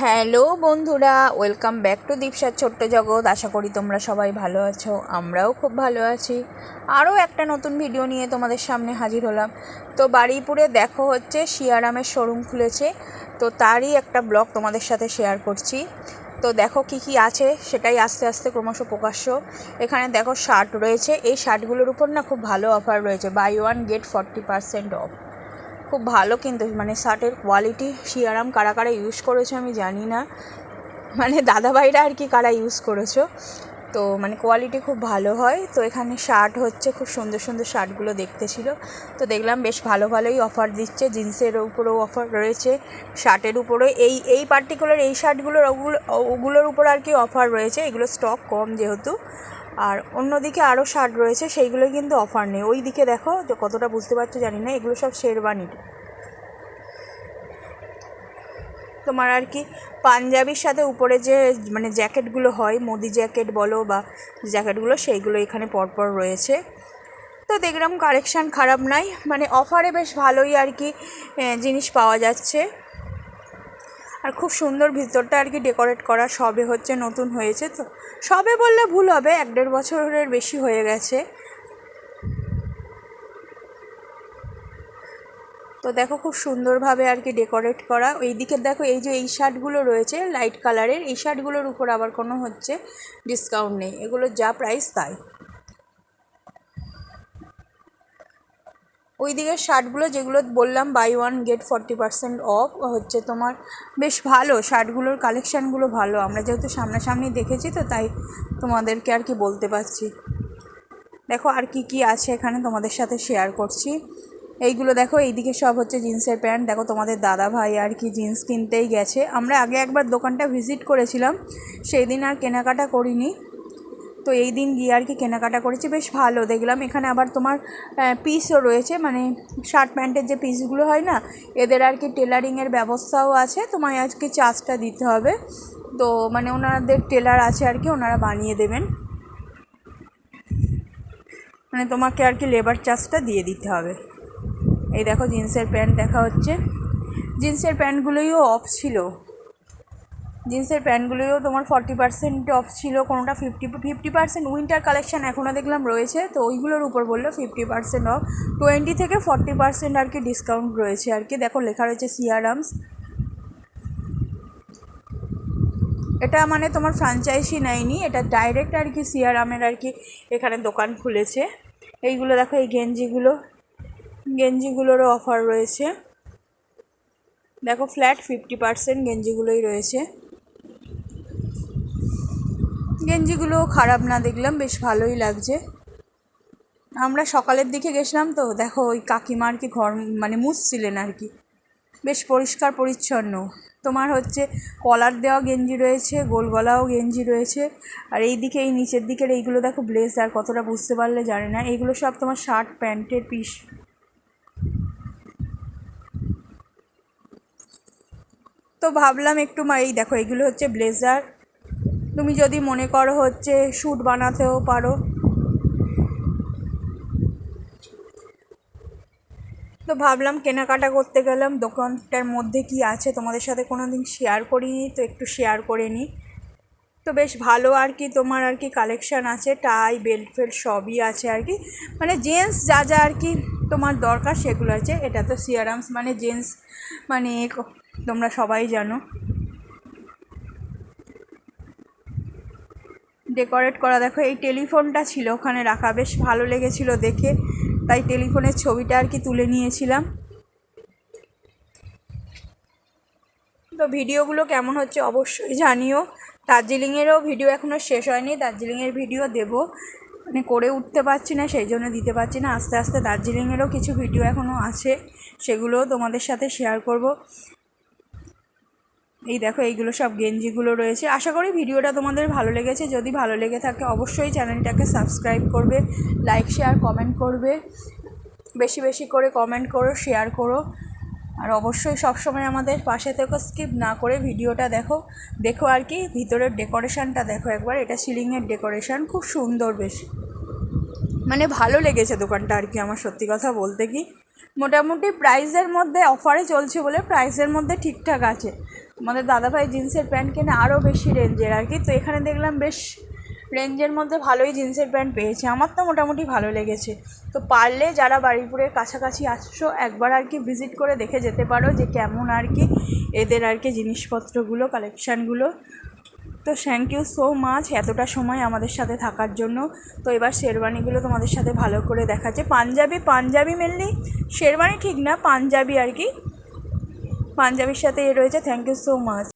Hello বন্ধুরা, welcome back to দীপসার ছোট্ট জগৎ। আশা করি তোমরা সবাই ভালো আছো, আমরাও খুব ভালো আছি। আরও একটা নতুন ভিডিও নিয়ে তোমাদের সামনে হাজির হলাম। তো বারুইপুরে দেখো হচ্ছে সিয়ারামের শোরুম খুলেছে, তো তারই একটা ব্লগ তোমাদের সাথে শেয়ার করছি। তো দেখো কি কি আছে সেটাই আস্তে আস্তে ক্রমশ প্রকাশ্য। এখানে দেখো শার্ট রয়েছে, এই শার্টগুলোর উপর না খুব ভালো অফার রয়েছে, বাই ওয়ান গেট 40% অফ। খুব ভালো কিন্তু মানে শার্টের কোয়ালিটি। সিয়ারাম কারা কারা ইউজ করেছো আমি জানি না, মানে দাদাভাইরা আর কি কারা ইউজ করেছো, তো মানে কোয়ালিটি খুব ভালো হয়। তো এখানে শার্ট হচ্ছে, খুব সুন্দর সুন্দর শার্টগুলো দেখতে ছিল, তো দেখলাম বেশ ভালো ভালোই অফার দিচ্ছে। জিন্সের উপরেও অফার রয়েছে, শার্টের উপরেও এই পার্টিকুলার এই শার্টগুলোর ওগুলোর উপর আর কি অফার রয়েছে। এগুলো স্টক কম যেহেতু। আর অন্যদিকে আরও শার্ট রয়েছে, সেইগুলোই কিন্তু অফার নেই। ওই দিকে দেখো, যে কতটা বুঝতে পারছো জানি না, এগুলো সব শেরওয়ানি তোমার আর কি পাঞ্জাবির সাথে উপরে যে মানে জ্যাকেটগুলো হয়, মোদি জ্যাকেট বলো বা জ্যাকেটগুলো, সেইগুলো এখানে পরপর রয়েছে। তো দেখলাম কালেকশান খারাপ নাই, মানে অফারে বেশ ভালোই আর কি জিনিস পাওয়া যাচ্ছে। আর খুব সুন্দর ভিতরটা আর কি ডেকোরেট করা, সবে হচ্ছে নতুন হয়েছে, তো সবে বললে ভুল হবে, 1-1.5 বছরের বেশি হয়ে গেছে। তো দেখো খুব সুন্দরভাবে আর কি ডেকোরেট করা। ওই দিকে দেখো এই যে এই শার্টগুলো রয়েছে লাইট কালারের, এই শার্টগুলোর উপর আবার কোনো হচ্ছে ডিসকাউন্ট নেই, এগুলোর যা প্রাইস তাই। ওই দিকের শার্টগুলো যেগুলো বললাম বাই ওয়ান গেট 40% অফ হচ্ছে, তোমার বেশ ভালো শার্টগুলোর কালেকশানগুলো ভালো। আমরা যেহেতু সামনাসামনি দেখেছি, তো তাই তোমাদেরকে আর কি বলতে পারছি। দেখো আর কি কি আছে এখানে তোমাদের সাথে শেয়ার করছি। এইগুলো দেখো, এইদিকে সব হচ্ছে জিন্সের প্যান্ট। দেখো তোমাদের দাদা ভাই আর কি জিন্স কিনতেই গেছে। আমরা আগে একবার দোকানটা ভিজিট করেছিলাম, সেই দিন আর কেনাকাটা করিনি, তো এই দিন গিয়ে আর কি কেনাকাটা করেছি। বেশ ভালো দেখলাম এখানে। আবার তোমার পিসও রয়েছে, মানে শার্ট প্যান্টের যে পিসগুলো হয় না, এদের আর কি টেলারিংয়ের ব্যবস্থাও আছে। তোমায় আজকে চার্জটা দিতে হবে, তো মানে ওনাদের টেলার আছে আর কি, ওনারা বানিয়ে দেবেন, মানে তোমাকে আর কি লেবার চার্জটা দিয়ে দিতে হবে। এই দেখো জিন্সের প্যান্ট দেখা হচ্ছে, জিন্সের প্যান্টগুলোইও অফ ছিল, জিন্সের প্যান্টগুলোও তোমার 40% অফ ছিল, কোনোটা 50% উইন্টার কালেকশান এখনও দেখলাম রয়েছে, তো ওইগুলোর উপর বললো 50% অফ, 20 থেকে 40% আর কি ডিসকাউন্ট রয়েছে আর কি। দেখো লেখা রয়েছে সিয়ারামস। এটা মানে তোমার ফ্র্যাঞ্চাইজি নেয়নি, এটা ডাইরেক্ট আর কি সিয়ারামের আর কি এখানে দোকান খুলেছে। এইগুলো দেখো, এই গেঞ্জিগুলোরও অফার রয়েছে। দেখো ফ্ল্যাট 50% গেঞ্জিগুলোই রয়েছে। গেঞ্জিগুলো খারাপ না দেখলাম, বেশ ভালোই লাগছে। আমরা সকালের দিকে গেছিলাম, তো দেখো ওই কাকিমা আর কি ঘর মানে মুছছিলেন আর কি, বেশ পরিষ্কার পরিচ্ছন্ন। তোমার হচ্ছে কলার দেওয়া গেঞ্জি রয়েছে, গোল গলাও গেঞ্জি রয়েছে। আর এই দিকে এই নিচের দিকের এইগুলো দেখো ব্লেজার, কতটা বুঝতে পারলে জানি না, এইগুলো সব তোমার শার্ট প্যান্টের পিস। তো ভাবলাম একটু এই দেখো এইগুলো হচ্ছে ব্লেজার, তুমি যদি মনে করো হচ্ছে স্যুট বানাতেও পারো। তো ভাবলাম কেনাকাটা করতে গেলাম, দোকানটার মধ্যে কি আছে তোমাদের সাথে কোনো দিন শেয়ার করিনি, তো একটু শেয়ার করে নিই। তো বেশ ভালো আর কি তোমার আর কি কালেকশান আছে, টাই বেল্ট ফেল্ট সবই আছে আর কি, মানে জেন্টস যা যা আর কি তোমার দরকার সেগুলো আছে। এটা তো সিয়ারামস মানে জেন্টস, মানে তোমরা সবাই জানো। ডেকোরেট করা দেখো, এই টেলিফোনটা ছিল ওখানে রাখা, বেশ ভালো লেগেছিলো দেখে, তাই টেলিফোনের ছবিটা আর কি তুলে নিয়েছিলাম। তো ভিডিওগুলো কেমন হচ্ছে অবশ্যই জানিও। দার্জিলিংয়েরও ভিডিও এখনও শেষ হয়নি, দার্জিলিংয়ের ভিডিও দেব, মানে করে উঠতে পারছি না সেই জন্য দিতে পারছি না। আস্তে আস্তে দার্জিলিংয়েরও কিছু ভিডিও এখনও আছে, সেগুলোও তোমাদের সাথে শেয়ার করব। এই দেখো এইগুলো সব গেঞ্জিগুলো রয়েছে। আশা করি ভিডিওটা তোমাদের ভালো লেগেছে, যদি ভালো লেগে থাকে অবশ্যই চ্যানেলটাকে সাবস্ক্রাইব করবে, লাইক শেয়ার কমেন্ট করবে, বেশি বেশি করে কমেন্ট করো, শেয়ার করো। আর অবশ্যই সবসময় আমাদের পাশে থেকে স্কিপ না করে ভিডিওটা দেখো। দেখো আর কি ভিতরের ডেকোরেশানটা দেখো একবার, এটা সিলিংয়ের ডেকোরেশান খুব সুন্দর, বেশ মানে ভালো লেগেছে দোকানটা আর কি আমার, সত্যি কথা বলতে কি। মোটামুটি প্রাইসের মধ্যে অফারে চলছে বলে প্রাইসের মধ্যে ঠিকঠাক আছে, আমাদের দাদাভাই জিন্সের প্যান্ট কেনে আরও বেশি রেঞ্জের আর কি। তো এখানে দেখলাম বেশ রেঞ্জের মধ্যে ভালোই জিন্সের প্যান্ট পেয়েছে, আমার তো মোটামুটি ভালো লেগেছে। তো পারলে যারা বারুইপুরের কাছাকাছি আসছো একবার আর কি ভিজিট করে দেখে যেতে পারো যে কেমন আর কি এদের আর কি জিনিসপত্রগুলো, কালেকশানগুলো। তো থ্যাংক ইউ সো মাচ এতটা সময় আমাদের সাথে থাকার জন্য। তো এবার শেরওয়ানিগুলো তোমাদের সাথে ভালো করে দেখাচ্ছে। পাঞ্জাবি মেনলি, শেরওয়ানি ঠিক না, পাঞ্জাবি আর কি, পাঞ্জাবির সাথে রয়েছে। Thank you so much.